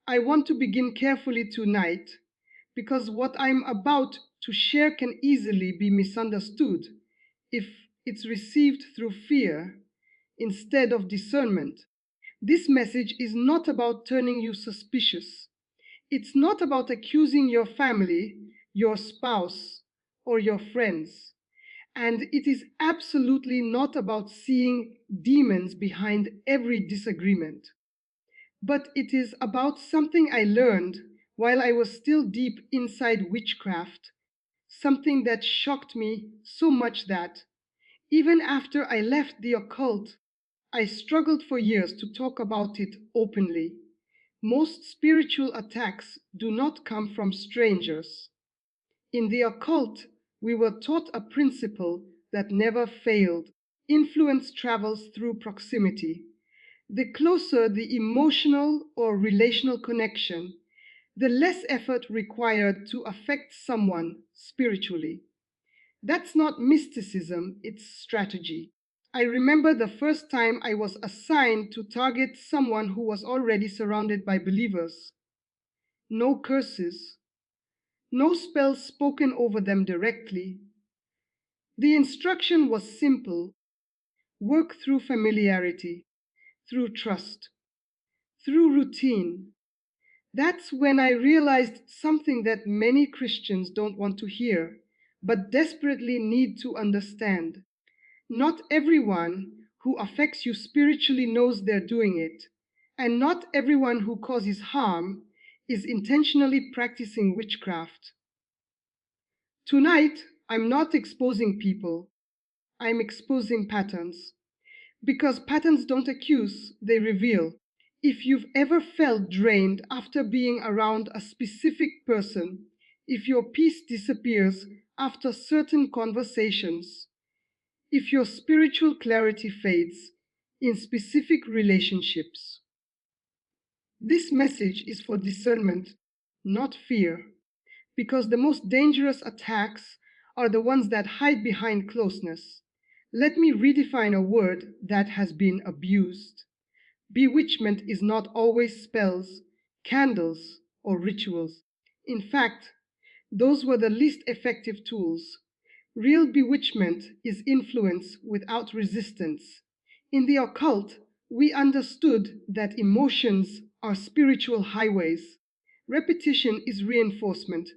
I want to begin carefully tonight because what I'm about to share can easily be misunderstood if it's received through fear instead of discernment. This message is not about turning you suspicious. It's not about accusing your family, your spouse, or your friends. And it is absolutely not about seeing demons behind every disagreement. But it is about something I learned while I was still deep inside witchcraft, something that shocked me so much that, even after I left the occult, I struggled for years to talk about it openly. Most spiritual attacks do not come from strangers. In the occult, we were taught a principle that never failed. Influence travels through proximity. The closer the emotional or relational connection, the less effort required to affect someone spiritually. That's not mysticism, it's strategy. I remember the first time I was assigned to target someone who was already surrounded by believers. No curses, no spells spoken over them directly. The instruction was simple: work through familiarity, through trust, through routine. That's when I realized something that many Christians don't want to hear, but desperately need to understand. Not everyone who affects you spiritually knows they're doing it, and not everyone who causes harm is intentionally practicing witchcraft. Tonight, I'm not exposing people, I'm exposing patterns. Because patterns don't accuse, they reveal. If you've ever felt drained after being around a specific person, if your peace disappears after certain conversations, if your spiritual clarity fades in specific relationships, this message is for discernment, not fear, because the most dangerous attacks are the ones that hide behind closeness. Let me redefine a word that has been abused. Bewitchment is not always spells, candles, or rituals. In fact, those were the least effective tools. Real bewitchment is influence without resistance. In the occult, we understood that emotions are spiritual highways. Repetition is reinforcement,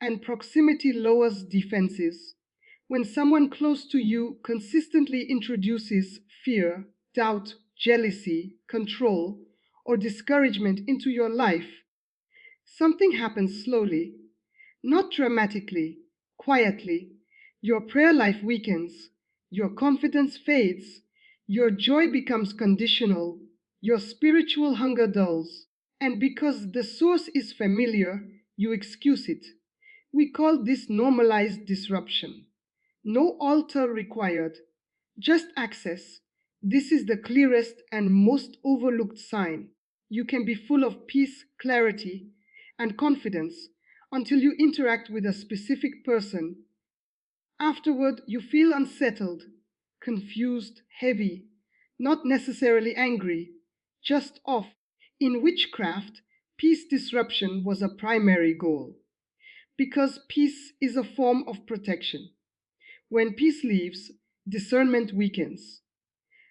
and proximity lowers defenses. When someone close to you consistently introduces fear, doubt, jealousy, control, or discouragement into your life, something happens slowly, not dramatically, quietly. Your prayer life weakens, your confidence fades, your joy becomes conditional, your spiritual hunger dulls, and because the source is familiar, you excuse it. We call this normalized disruption. No altar required, just access. This is the clearest and most overlooked sign. You can be full of peace, clarity, and confidence until you interact with a specific person. Afterward, you feel unsettled, confused, heavy, not necessarily angry, just off. In witchcraft, peace disruption was a primary goal because peace is a form of protection. When peace leaves, discernment weakens.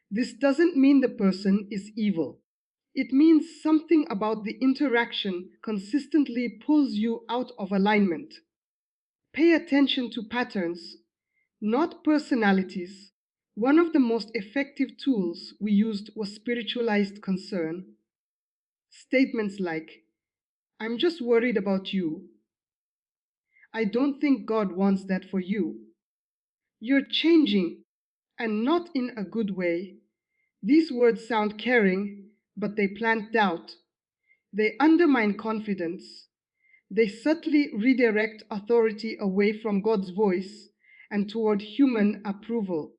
This doesn't mean the person is evil. It means something about the interaction consistently pulls you out of alignment. Pay attention to patterns, not personalities. One of the most effective tools we used was spiritualized concern. Statements like, I'm just worried about you. I don't think God wants that for you. You're changing, and not in a good way. These words sound caring, but they plant doubt. They undermine confidence. They subtly redirect authority away from God's voice and toward human approval.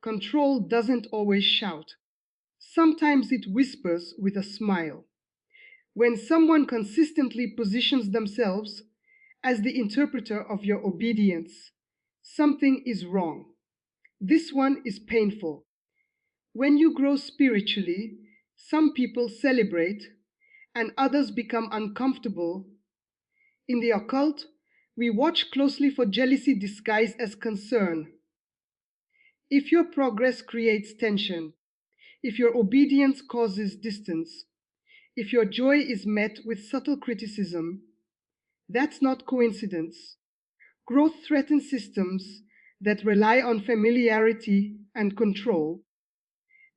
Control doesn't always shout. Sometimes it whispers with a smile. When someone consistently positions themselves as the interpreter of your obedience, something is wrong. This one is painful. When you grow spiritually, some people celebrate, and others become uncomfortable. In the occult, we watch closely for jealousy disguised as concern. If your progress creates tension, if your obedience causes distance, if your joy is met with subtle criticism, that's not coincidence. Growth threatens systems that rely on familiarity and control.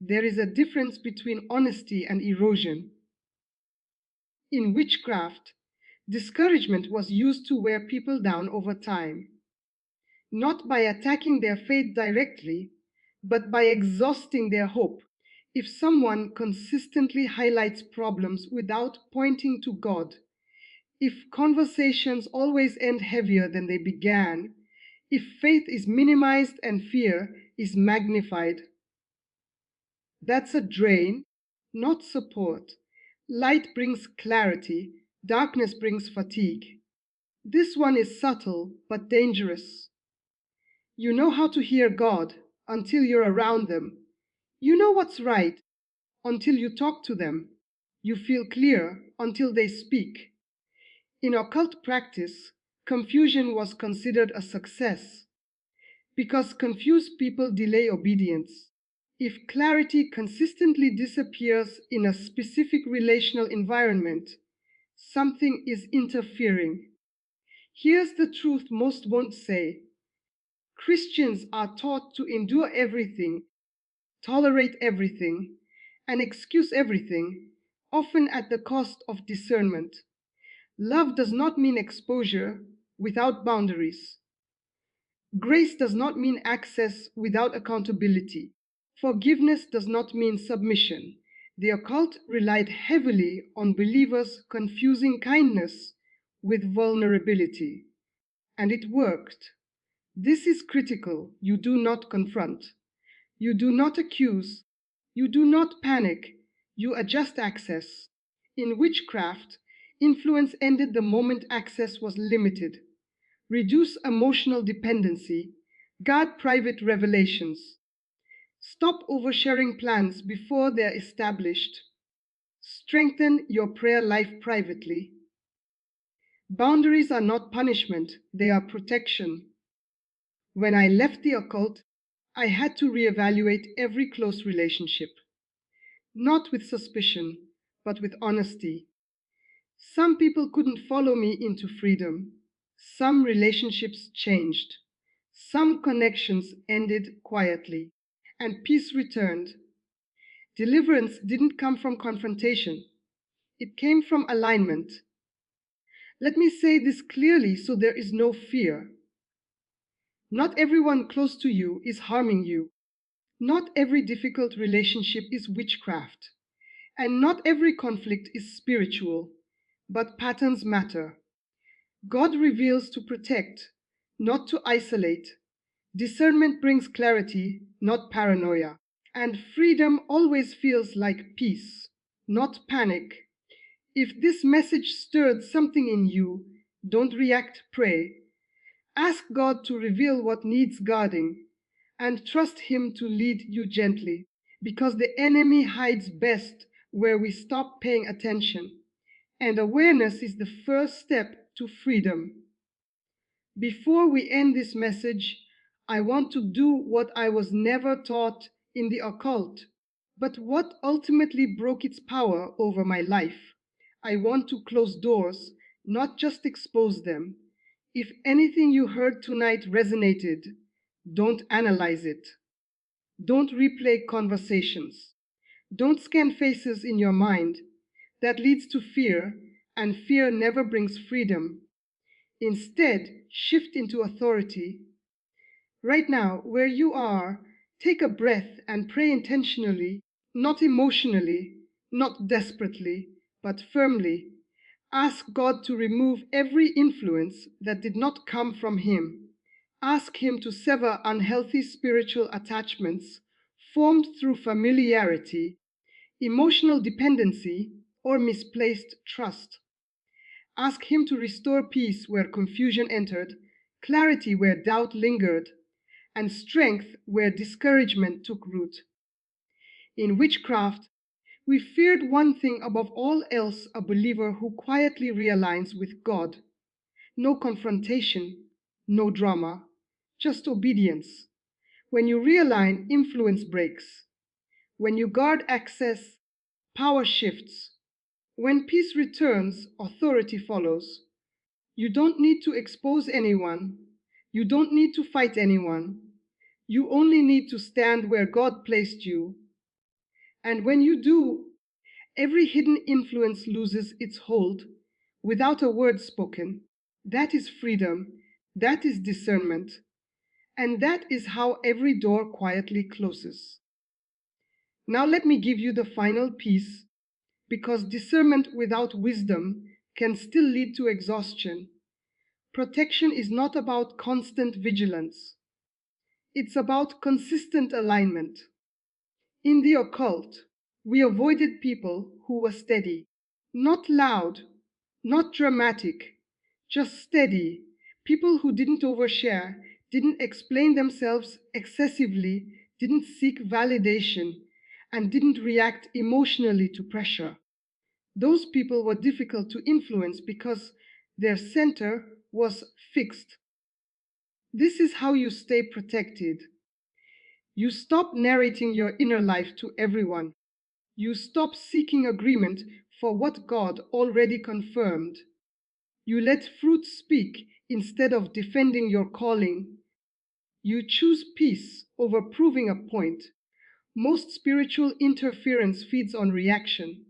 There is a difference between honesty and erosion. In witchcraft, discouragement was used to wear people down over time, not by attacking their faith directly, but by exhausting their hope. If someone consistently highlights problems without pointing to God, if conversations always end heavier than they began, if faith is minimized and fear is magnified, that's a drain, not support. Light brings clarity, darkness brings fatigue. This one is subtle but dangerous. You know how to hear God until you're around them. You know what's right until you talk to them. You feel clear until they speak. In occult practice, confusion was considered a success because confused people delay obedience. If clarity consistently disappears in a specific relational environment, something is interfering. Here's the truth most won't say. Christians are taught to endure everything, tolerate everything, and excuse everything, often at the cost of discernment. Love does not mean exposure without boundaries. Grace does not mean access without accountability. Forgiveness does not mean submission. The occult relied heavily on believers confusing kindness with vulnerability, and it worked. This is critical. You do not confront. You do not accuse. You do not panic. You adjust access. In witchcraft, influence ended the moment access was limited. Reduce emotional dependency. Guard private revelations. Stop oversharing plans before they're established. Strengthen your prayer life privately. Boundaries are not punishment, they are protection. When I left the occult, I had to reevaluate every close relationship, not with suspicion, but with honesty. Some people couldn't follow me into freedom. Some relationships changed. Some connections ended quietly, and peace returned. Deliverance didn't come from confrontation, it came from alignment. Let me say this clearly so there is no fear. Not everyone close to you is harming you. Not every difficult relationship is witchcraft. And not every conflict is spiritual. But patterns matter. God reveals to protect, not to isolate. Discernment brings clarity, not paranoia. And freedom always feels like peace, not panic. If this message stirred something in you, don't react, pray. Ask God to reveal what needs guarding and trust Him to lead you gently, because the enemy hides best where we stop paying attention, and awareness is the first step to freedom. Before we end this message, I want to do what I was never taught in the occult, but what ultimately broke its power over my life. I want to close doors, not just expose them. If anything you heard tonight resonated, don't analyze it. Don't replay conversations. Don't scan faces in your mind. That leads to fear, and fear never brings freedom. Instead, shift into authority. Right now, where you are, take a breath and pray intentionally, not emotionally, not desperately, but firmly. Ask God to remove every influence that did not come from Him. Ask Him to sever unhealthy spiritual attachments formed through familiarity, emotional dependency, or misplaced trust. Ask Him to restore peace where confusion entered, clarity where doubt lingered, and strength where discouragement took root. In witchcraft, We feared one thing above all else: a believer who quietly realigns with God. No confrontation, no drama, just obedience. When you realign, influence breaks. When you guard access, power shifts. When peace returns, authority follows. You don't need to expose anyone. You don't need to fight anyone. You only need to stand where God placed you. And when you do, every hidden influence loses its hold without a word spoken. That is freedom. That is discernment. And that is how every door quietly closes. Now, let me give you the final piece, because discernment without wisdom can still lead to exhaustion. Protection is not about constant vigilance, it's about consistent alignment. In the occult, we avoided people who were steady, not loud, not dramatic, just steady. People who didn't overshare, didn't explain themselves excessively, didn't seek validation, and didn't react emotionally to pressure. Those people were difficult to influence because their center was fixed. This is how you stay protected. You stop narrating your inner life to everyone. You stop seeking agreement for what God already confirmed. You let fruit speak instead of defending your calling. You choose peace over proving a point. Most spiritual interference feeds on reaction.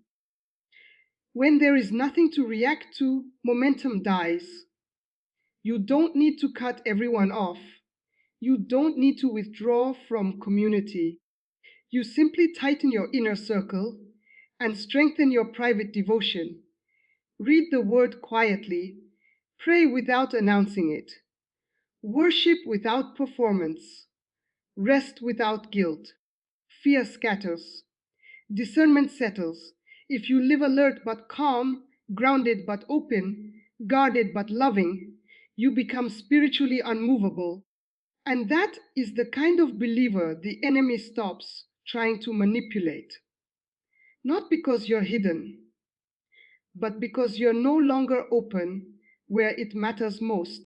When there is nothing to react to, momentum dies. You don't need to cut everyone off. You don't need to withdraw from community. You simply tighten your inner circle and strengthen your private devotion. Read the word quietly. Pray without announcing it. Worship without performance. Rest without guilt. Fear scatters. Discernment settles. If you live alert but calm, grounded but open, guarded but loving, you become spiritually unmovable. And that is the kind of believer the enemy stops trying to manipulate. Not because you're hidden, but because you're no longer open where it matters most.